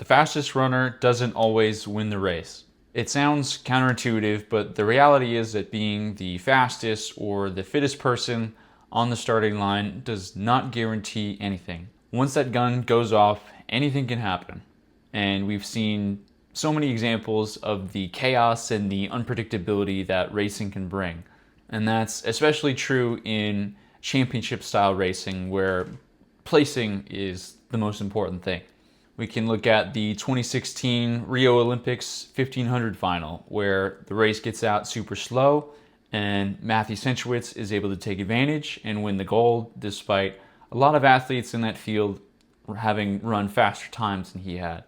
the fastest runner doesn't always win the race. It sounds counterintuitive, but the reality is that being the fastest or the fittest person on the starting line does not guarantee anything. Once that gun goes off, anything can happen. And we've seen so many examples of the chaos and the unpredictability that racing can bring. And that's especially true in championship style racing, where placing is the most important thing. We can look at the 2016 Rio Olympics 1500 final, where the race gets out super slow and Matthew Centrowitz is able to take advantage and win the gold, despite a lot of athletes in that field having run faster times than he had.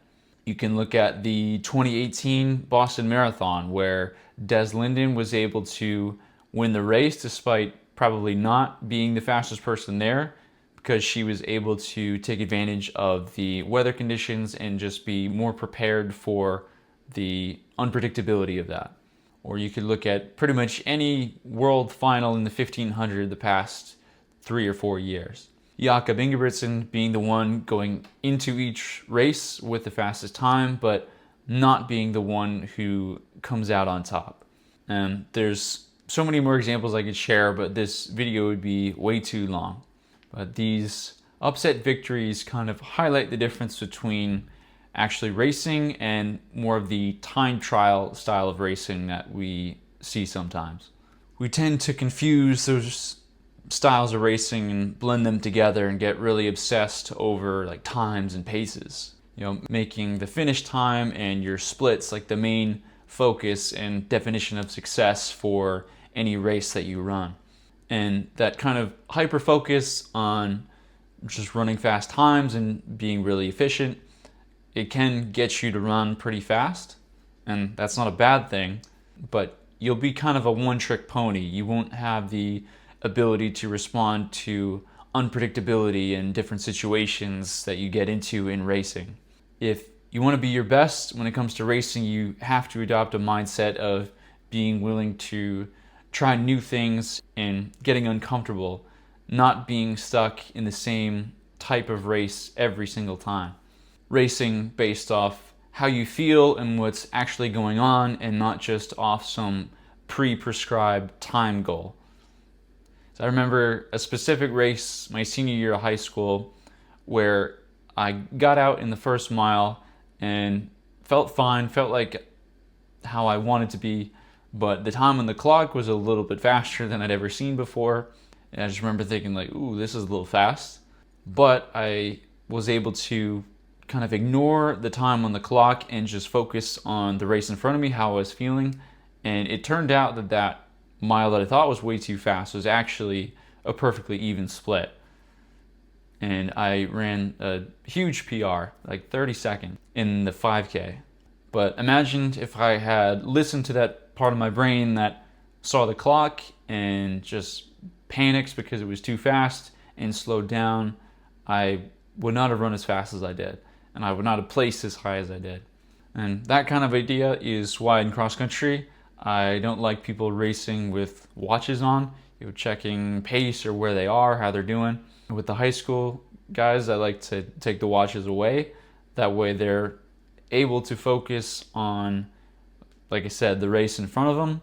You can look at the 2018 Boston Marathon, where Des Linden was able to win the race despite probably not being the fastest person there, because she was able to take advantage of the weather conditions and just be more prepared for the unpredictability of that. Or you could look at pretty much any world final in the 1500 the past 3 or 4 years. Jakob Ingebrigtsen being the one going into each race with the fastest time, but not being the one who comes out on top. And there's so many more examples I could share, but this video would be way too long. But these upset victories kind of highlight the difference between actually racing and more of the time trial style of racing that we see sometimes. We tend to confuse those styles of racing and blend them together and get really obsessed over like times and paces. Making the finish time and your splits like the main focus and definition of success for any race that you run. And that kind of hyper focus on just running fast times and being really efficient, it can get you to run pretty fast, and that's not a bad thing, but you'll be kind of a one-trick pony. You won't have the ability to respond to unpredictability in different situations that you get into in racing. If you want to be your best when it comes to racing, you have to adopt a mindset of being willing to try new things and getting uncomfortable, not being stuck in the same type of race every single time. Racing based off how you feel and what's actually going on, and not just off some pre-prescribed time goal. So I remember a specific race my senior year of high school where I got out in the first mile and felt fine, felt like how I wanted to be, but the time on the clock was a little bit faster than I'd ever seen before. And I just remember thinking like, ooh, this is a little fast. But I was able to kind of ignore the time on the clock and just focus on the race in front of me, how I was feeling. And it turned out that that mile that I thought was way too fast was actually a perfectly even split. And I ran a huge PR, like 32nd in the 5K. But imagine if I had listened to that part of my brain that saw the clock and just panicked because it was too fast and slowed down, I would not have run as fast as I did, and I would not have placed as high as I did. And that kind of idea is why in cross country I don't like people racing with watches on, checking pace or where they are, how they're doing. With the high school guys, I like to take the watches away. That way they're able to focus on, like I said, the race in front of them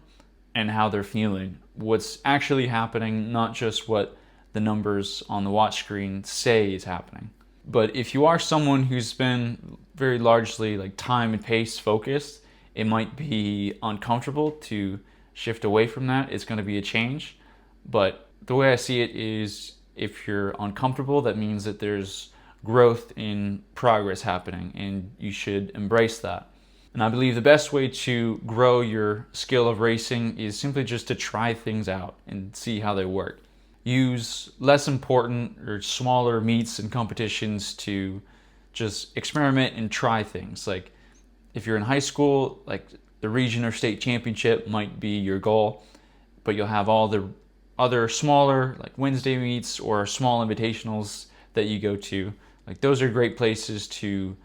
and how they're feeling, what's actually happening, not just what the numbers on the watch screen say is happening. But if you are someone who's been very largely like time and pace focused, it might be uncomfortable to shift away from that. It's going to be a change. But the way I see it is, if you're uncomfortable, that means that there's growth in progress happening, and you should embrace that. And I believe the best way to grow your skill of racing is simply just to try things out and see how they work. Use less important or smaller meets and competitions to just experiment and try things. Like if you're in high school, like the region or state championship might be your goal, but you'll have all the other smaller like Wednesday meets or small invitationals that you go to. Like those are great places to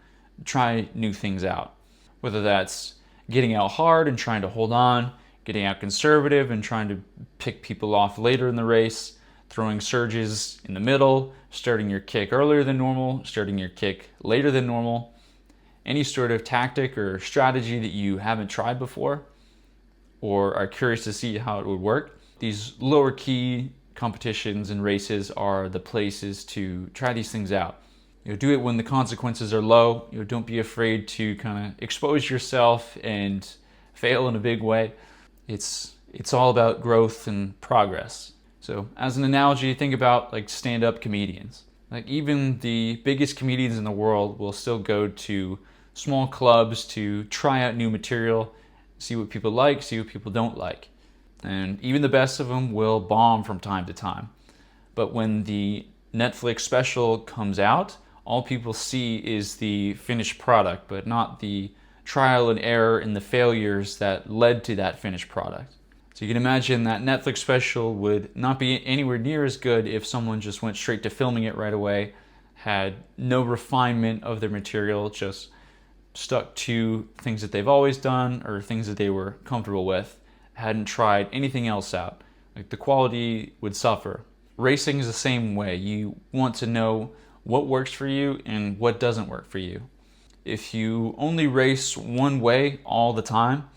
try new things out. Whether that's getting out hard and trying to hold on, getting out conservative and trying to pick people off later in the race, throwing surges in the middle, starting your kick earlier than normal, starting your kick later than normal. any sort of tactic or strategy that you haven't tried before or are curious to see how it would work, these lower key competitions and races are the places to try these things out. Do it when the consequences are low. Don't be afraid to kind of expose yourself and fail in a big way. It's all about growth and progress. So as an analogy, think about like stand-up comedians. Like even the biggest comedians in the world will still go to small clubs to try out new material, see what people like, see what people don't like. And even the best of them will bomb from time to time. But when the Netflix special comes out, all people see is the finished product, but not the trial and error and the failures that led to that finished product. So you can imagine that Netflix special would not be anywhere near as good if someone just went straight to filming it right away, had no refinement of their material, just stuck to things that they've always done or things that they were comfortable with, hadn't tried anything else out. Like the quality would suffer. Racing is the same way. You want to know what works for you and what doesn't work for you. If you only race one way all the time,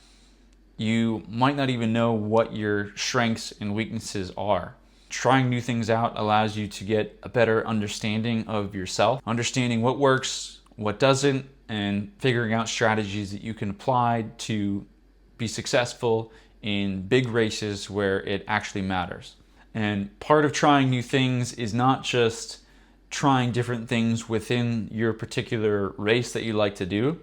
you might not even know what your strengths and weaknesses are. Trying new things out allows you to get a better understanding of yourself, understanding what works, what doesn't, and figuring out strategies that you can apply to be successful in big races where it actually matters. And part of trying new things is not just trying different things within your particular race that you like to do.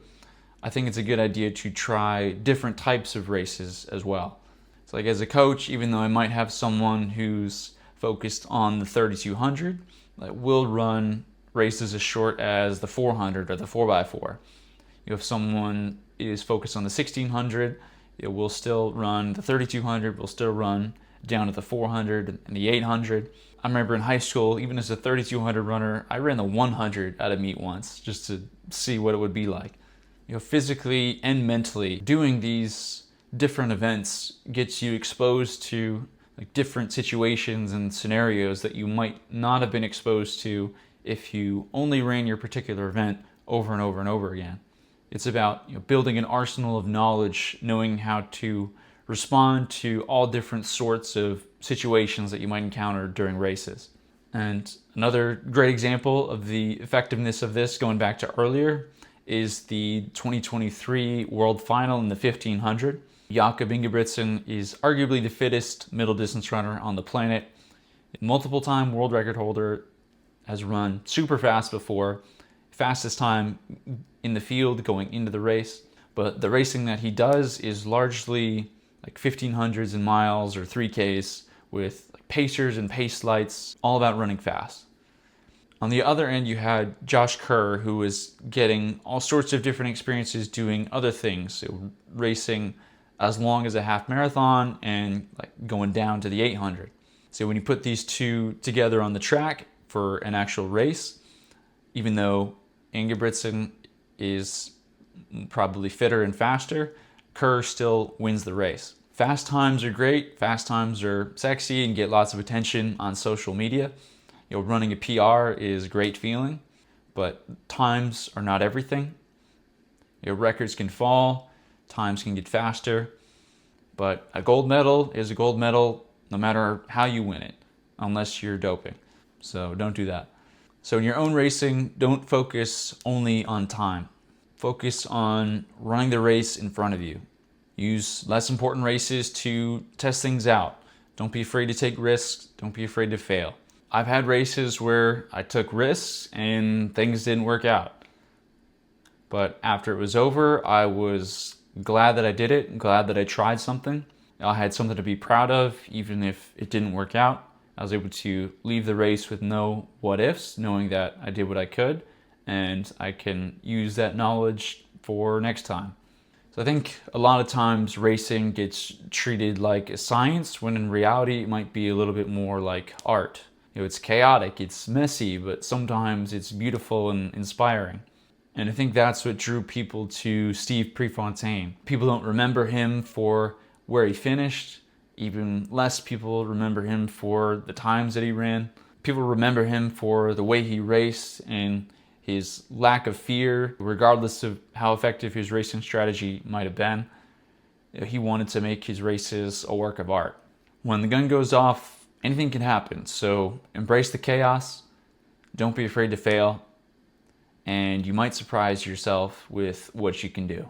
I think it's a good idea to try different types of races as well. So like as a coach, even though I might have someone who's focused on the 3200, like we'll run races as short as the 400 or the 4x4. If someone is focused on the 1600, we'll still run the 3200, we'll still run down to the 400 and the 800. I remember in high school, even as a 3200 runner, I ran the 100 at a meet once just to see what it would be like. Physically and mentally, doing these different events gets you exposed to like different situations and scenarios that you might not have been exposed to if you only ran your particular event over and over and over again. It's about building an arsenal of knowledge, knowing how to respond to all different sorts of situations that you might encounter during races. And another great example of the effectiveness of this, going back to earlier, is the 2023 World Final in the 1500. Jakob Ingebrigtsen is arguably the fittest middle distance runner on the planet. Multiple-time world record holder, has run super fast before, fastest time in the field going into the race. But the racing that he does is largely like 1500s and miles or 3Ks with like pacers and pace lights, all about running fast. On the other end, you had Josh Kerr, who was getting all sorts of different experiences doing other things, so racing as long as a half marathon and like going down to the 800. So when you put these two together on the track for an actual race, even though Ingebrigtsen is probably fitter and faster, Kerr still wins the race. Fast times are great, fast times are sexy and get lots of attention on social media. Running a PR is a great feeling, but times are not everything. Records can fall, times can get faster, but a gold medal is a gold medal no matter how you win it, unless you're doping. So don't do that. So in your own racing, don't focus only on time. Focus on running the race in front of you. Use less important races to test things out. Don't be afraid to take risks. Don't be afraid to fail. I've had races where I took risks and things didn't work out. But after it was over, I was glad that I did it, glad that I tried something. I had something to be proud of, even if it didn't work out. I was able to leave the race with no what ifs, knowing that I did what I could, and I can use that knowledge for next time. So I think a lot of times racing gets treated like a science, when in reality it might be a little bit more like art. It's chaotic, it's messy, but sometimes it's beautiful and inspiring. And I think that's what drew people to Steve Prefontaine. People don't remember him for where he finished. Even less people remember him for the times that he ran. People remember him for the way he raced and his lack of fear, regardless of how effective his racing strategy might have been. He wanted to make his races a work of art. When the gun goes off, anything can happen, so embrace the chaos, don't be afraid to fail, and you might surprise yourself with what you can do.